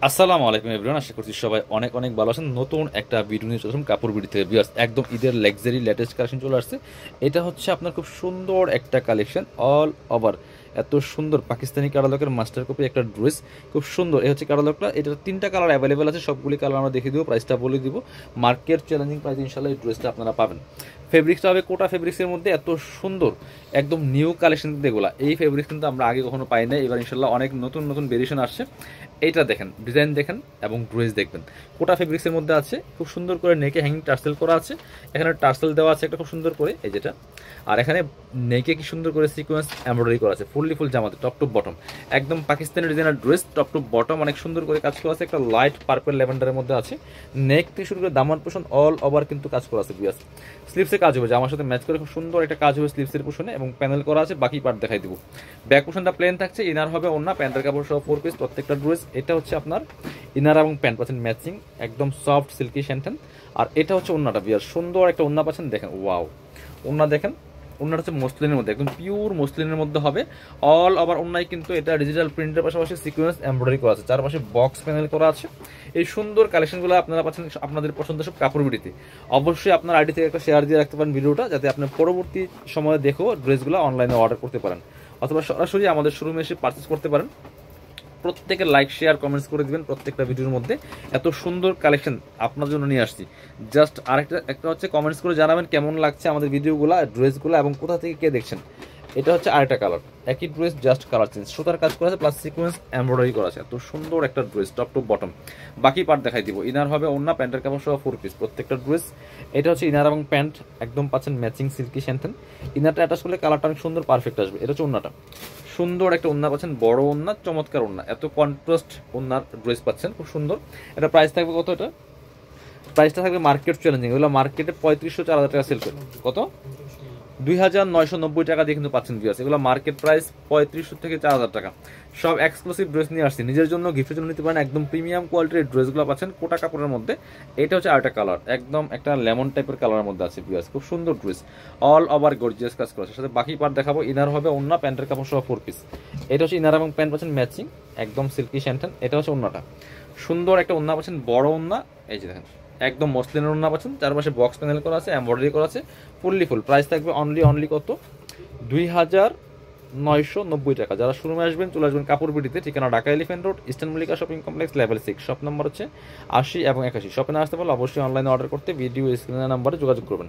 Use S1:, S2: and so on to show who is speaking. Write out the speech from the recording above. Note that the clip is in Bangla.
S1: আসসালামু আলাইকুম এভরিওয়ান, আশা করছি সবাই অনেক অনেক ভালো আছেন। নতুন একটা ভিডিও নিয়ে চলে আসলাম কাপড় বিডি থেকে। ভিউয়ার্স, একদম ঈদের লাক্সারি লেটেস্ট কালেকশন চলে আসছে। এটা হচ্ছে আপনার খুব সুন্দর একটা কালেকশন, অল ওভার এত সুন্দর পাকিস্তানি কাটালকের মাস্টার কপি একটা ড্রেস, খুব সুন্দর। এই হচ্ছে কাটালকটা, এটার তিনটা কালার অ্যাভেলেবেল আছে, সবগুলি কালার আমরা দেখিয়ে দেবো, প্রাইসটা বলে দিব। মার্কেট চ্যালেঞ্জিং প্রাইস ইনশাল্লাহ এই ড্রেসটা আপনারা পাবেন। ফেব্রিক্সটা হবে কোটা ফেব্রিক্সের মধ্যে, এত সুন্দর একদম নিউ কালেকশন কিন্তু এগুলা। এই ফেব্রিক্স কিন্তু আমরা আগে কখনো পাই না, এবার ইনশাল্লাহ অনেক নতুন নতুন ভেরিয়েশন আসছে। এইটা দেখেন, ডিজাইন দেখেন এবং ড্রেস দেখবেন। কোটা ফেব্রিক্সের মধ্যে আছে, খুব সুন্দর করে নেকে হ্যাঙ্গিং টার্সেল করা আছে। এখানে টার্সেল দেওয়া আছে একটা খুব সুন্দর করে, এই যেটা। আর এখানে নেকে কি সুন্দর করে সিকোয়েন্স এমব্রয়ডারি করা আছে, ফুললি ফুল জামাতে টপ টু বটম, একদম Pakistani designer dress. Top to bottom অনেক সুন্দর করে কাজ করা আছে, একটা লাইট পার্পল ল্যাভেন্ডারের মধ্যে আছে। নেক থেকে শুরু করে দামান পোষণ অল ওভার কিন্তু কাজ করা আছে। বিয়াস স্লিভসে কাজ হবে, জামার সাথে ম্যাচ করে খুব সুন্দর একটা কাজ হবে স্লিভসের পোষণে, এবং প্যানেল করা আছে। বাকি পার্ট দেখাই দিব। ব্যাক পোষণটা প্লেন থাকছে, ইনার হবে ওন্না, প্যান্টের কাপড় সহ 4 পিস প্রত্যেকটা ড্রেস। এটা হচ্ছে আপনার ইনার এবং প্যান্ট পাচ্ছেন ম্যাচিং, একদম সফট সিল্কি শ্যান্টেন। আর এটা হচ্ছে ওন্নাটা। বিয়ার সুন্দর একটা ওন্না পাচ্ছেন, দেখেন ওয়াও। ওন্না দেখেন, ওন্নাটা হচ্ছে মসলিনের মধ্যে, একদম পিওর মসলিনের মধ্যে হবে। অল ওভার ওন্নায় কিন্তু এটা ডিজিটাল প্রিন্টের পাশাপাশি সিকোয়েন্স এমব্রয়ডারি করা আছে, চারপাশে বক্স প্যানেল করা আছে। এই সুন্দর কালেকশনগুলো আপনারা পাচ্ছেন আপনাদের পছন্দ সব কাপড় বিডিতে। অবশ্যই আপনার আইডি থেকে একটা শেয়ার দিয়ে রাখতে পারেন ভিডিওটা, যাতে আপনার পরবর্তী সময়ে দেখেও ড্রেসগুলো অনলাইনে অর্ডার করতে পারেন, অথবা সরাসরি আমাদের শোরুমে এসে পারচেস করতে পারেন। প্রত্যেকে লাইক শেয়ার কমেন্টস করে দিবেন প্রত্যেকটা ভিডিওর মধ্যে। এত সুন্দর কালেকশন আপনার জন্য নিয়ে আসছি। জাস্ট একটা হচ্ছে কমেন্টস করে জানাবেন কেমন লাগছে আমাদের ভিডিওগুলো, ড্রেসগুলো, এবং কোথা থেকে কে দেখছেন। এটা হচ্ছে আরেকটা কালার, একই ড্রেস জাস্ট কালার চেঞ্জ, সুতার কাজ করা আছে প্লাস সিকোয়েন্স এমব্রয়ডারি করা আছে। এত সুন্দর একটা ড্রেস টপ টু বটম। বাকি পার্ট দেখাই দিব। ইনার হবে ওন্না, প্যান্টের কাপড় সহ 4 পিস প্রত্যেকটা ড্রেস। এটা হচ্ছে ইনার এবং প্যান্ট, একদম পাচ্ছেন ম্যাচিং সিল্কি শ্যান্টেন। ইনারটা অ্যাটাচ করলে কালারটা অনেক সুন্দর পারফেক্ট আসবে। এটা হচ্ছে ওন্নাটা, সুন্দর একটা ওন্না পাচ্ছেন, বড় ওন্না, চমৎকার ওন্না, এত কন্ট্রাস্ট ওন্নার ড্রেস পাচ্ছেন, খুব সুন্দর। এটা প্রাইস থাকবে কত? এটা প্রাইসটা থাকবে মার্কেট চ্যালেঞ্জিং, এগুলো মার্কেটে 3500 4000 টাকা সেল করে। কত? 2990 টাকা দিয়ে কিন্তু পাচ্ছেন। ভিউয়ার্স, এগুলো মার্কেট প্রাইস 3500 থেকে 4000 টাকা। সব এক্সক্লুসিভ ড্রেস নিয়ে আসছি, নিজের জন্য গিফটের জন্য নিতে পারেন। একদম প্রিমিয়াম কোয়ালিটির ড্রেসগুলো পাচ্ছেন কোটা কাপড়ের মধ্যে। এটা হচ্ছে আরেকটা কালার, একদম একটা লেমন টাইপের কালারের মধ্যে আছে। ভিউয়ার্স, খুব সুন্দর ড্রেস, অল ওভার গর্জিয়াস কাজ করা আছে। সাথে বাকি পার্ট দেখাবো। ইনার হবে ওন্না, প্যান্টের কাপড় সহ 4 পিস। এটা হচ্ছে ইনার এবং প্যান্ট পাচ্ছেন ম্যাচিং, একদম সিল্কি শ্যান্টেন। এটা হচ্ছে ওন্নাটা, সুন্দর একটা ওন্না পাচ্ছেন, বড় ওন্না, এই যে দেখেন, একদম মসলিনের ওন্না পাচ্ছেন, চারপাশে বক্স প্যানেল করা আছে, এমব্রয়ডারি করা আছে, ফুললি ফুল। প্রাইস থাকবে অনলি কত? 2990 টাকা। যারা শোরুমে আসবেন চলে আসবেন কাপড় বিডিতে, ঠিকানা Dhaka elephant road, eastern Mallika shopping complex, level 6, shop number হচ্ছে 80 এবং 81। শপে না আসতে পারলে অবশ্যই অনলাইনে অর্ডার করতে ভিডিও স্ক্রিনের নাম্বারে যোগাযোগ করবেন।